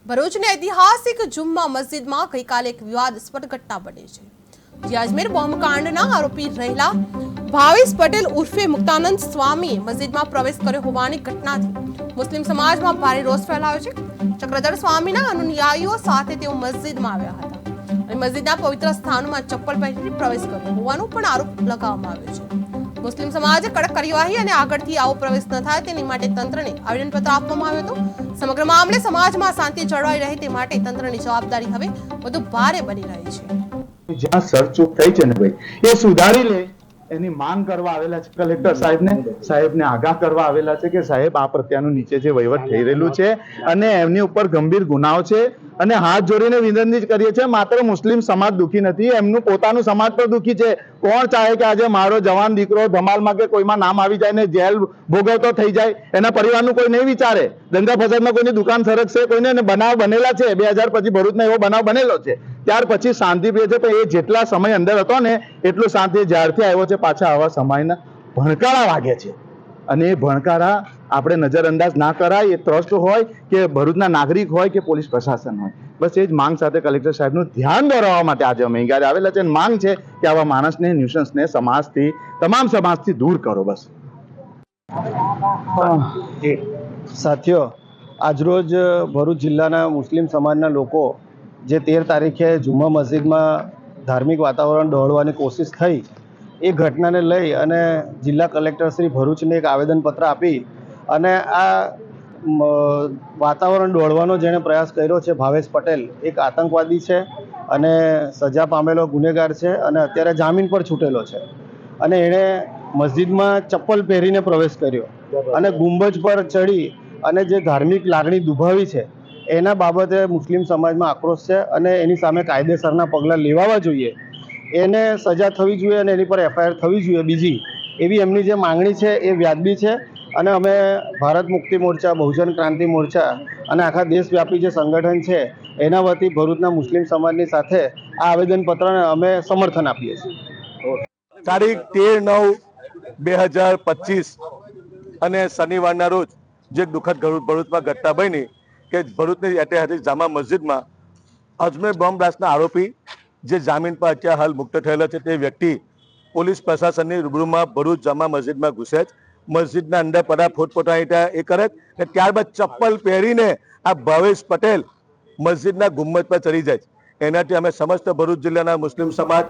ભરૂચની ઐતિહાસિક જુમ્મા મસ્જિદમાં ગઈકાલે એક વિવાદાસ્પદ ઘટના બની છે, જે અજમેર બોમ્બકાંડના આરોપી રહેલા ભાવેશ પટેલ ઉર્ફે મુક્તાનંદ સ્વામીએ મસ્જિદમાં પ્રવેશ કર્યો હોવાની ઘટનાથી મુસ્લિમ સમાજમાં ભારે રોષ ફેલાયો છે। ચક્રધર સ્વામીના અનુયાયીઓ સાથે તેઓ મસ્જિદમાં આવ્યા હતા અને મસ્જિદના પવિત્ર સ્થાનોમાં ચપ્પલ પહેરીને પ્રવેશ કર્યો હોવાનો પણ આરોપ લગાવવામાં આવ્યો છે। મુસ્લિમ સમાજે કડક કાર્યવાહી અને આગળથી આવો પ્રવેશ ન થાય તેની માટે તંત્રને આવેદનપત્ર આપવામાં આવ્યું હતું। સમગ્ર મામલે સમાજમાં શાંતિ જળવાઈ રહે તે માટે તંત્રની જવાબદારી હવે વધુ ભારે બની રહી છે। જ્યાં સરચૂક થઈ છે ને ભાઈ એ સુધારી લે એની માંગ કરવા આવેલા છે કલેક્ટર સાહેબને આગાહ કરવા આવેલા છે કે સાહેબ આ પ્રત્યાનું નીચે જે વહીવટ થઈ રહેલું છે અને એમની ઉપર ગંભીર ગુનાઓ છે અને હાથ જોડીને વિનંતી કરીએ છીએ, માત્ર મુસ્લિમ સમાજ દુખી નથી, એમનું પોતાનું સમાજ પણ દુખી છે। કોણ ચાહે કે આજે મારો જવાન દીકરો ધમાલમાં કે કોઈમાં નામ આવી જાય ને જેલ ભોગવતો થઈ જાય? એના પરિવારનું કોઈ નહીં વિચારે। દંગા ફસાદમાં કોઈની દુકાન સરકશે, કોઈને બનાવ બનેલા છે, 2000 પછી ભરૂચમાં એવો બનાવ બનેલો છે, ત્યાર પછી શાંતિ પ્રિય છે, પણ એ જેટલા સમય અંદર હતો ને એટલું શાંતિ જ્યારથી આવ્યો છે પાછા આવા સમયના ભણકારા વાગે છે અને એ ભણકારા આપણે નજરઅંદાજ ના કરાય। એ ટ્રસ્ટ હોય કે ભરૂચના નાગરિક હોય કે પોલીસ પ્રશાસન હોય, બસ એ જ માંગ સાથે કલેક્ટર સાહેબનું ધ્યાન દોરવા માટે આજે અમે અહીં આવેલા છે। માંગ છે કે આવા માણસને ન્યુસન્સને સમાજથી તમામ સમાજથી દૂર કરો। બસ સાથીઓ, આજરોજ ભરૂચ જિલ્લાના મુસ્લિમ સમાજના લોકો જે 13 તારીખે જુમ્મા મસ્જિદમાં ધાર્મિક વાતાવરણ દોહળવાની કોશિશ થઈ, એ ઘટનાને લઈ અને જિલ્લા કલેક્ટર શ્રી ભરૂચને એક આવેદનપત્ર આપી અને આ વાતાવરણ દોહળવાનો જેણે પ્રયાસ કર્યો છે ભાવેશ પટેલ એક આતંકવાદી છે અને સજા પામેલો ગુનેગાર છે અને અત્યારે જામીન પર છૂટેલો છે અને એણે મસ્જિદમાં ચપ્પલ પહેરીને પ્રવેશ કર્યો અને ગુંબજ પર ચડી અને જે ધાર્મિક લાગણી દુભાવી છે એના બાબતે મુસ્લિમ સમાજમાં આક્રોશ છે અને એની સામે કાયદેસરના પગલાં લેવાવા જોઈએ। એને સજા થવી જોઈએ અને એની પર FIR થવી જોઈએ। બીજી એવી એમની જે માંગણી છે એ વ્યાજબી છે અને અમે ભારત મુક્તિ મોરચા, બહુજન ક્રાંતિ મોરચા અને આખા દેશવ્યાપી જે સંગઠન છે એના વતી ભરૂચના મુસ્લિમ સમાજની સાથે આ આવેદનપત્રને અમે સમર્થન આપીએ છીએ। તારીખ 13/9/2025 અને શનિવારના રોજ જે દુઃખદ ભરૂચમાં ઘટના બની કે ભરૂચની ઐતિહાસિક જામા મસ્જિદમાં અજમેર બોમ્બ બ્લાસ્ટના આરોપી જે જામીન પર અત્યારે હાલ મુક્ત થયેલો છે તે વ્યક્તિ પોલીસ પ્રશાસનની રૂબરૂમાં ભરૂચ જામા મસ્જિદમાં ઘૂસે જ મસ્જિદના અંદર પડા ફોટપોટા એ કરે ને ત્યારબાદ ચપ્પલ પહેરીને આ ભાવેશ પટેલ મસ્જિદના ગુંબજ પર ચડી જાય। એનાથી અમે સમસ્ત ભરૂચ જિલ્લાના મુસ્લિમ સમાજ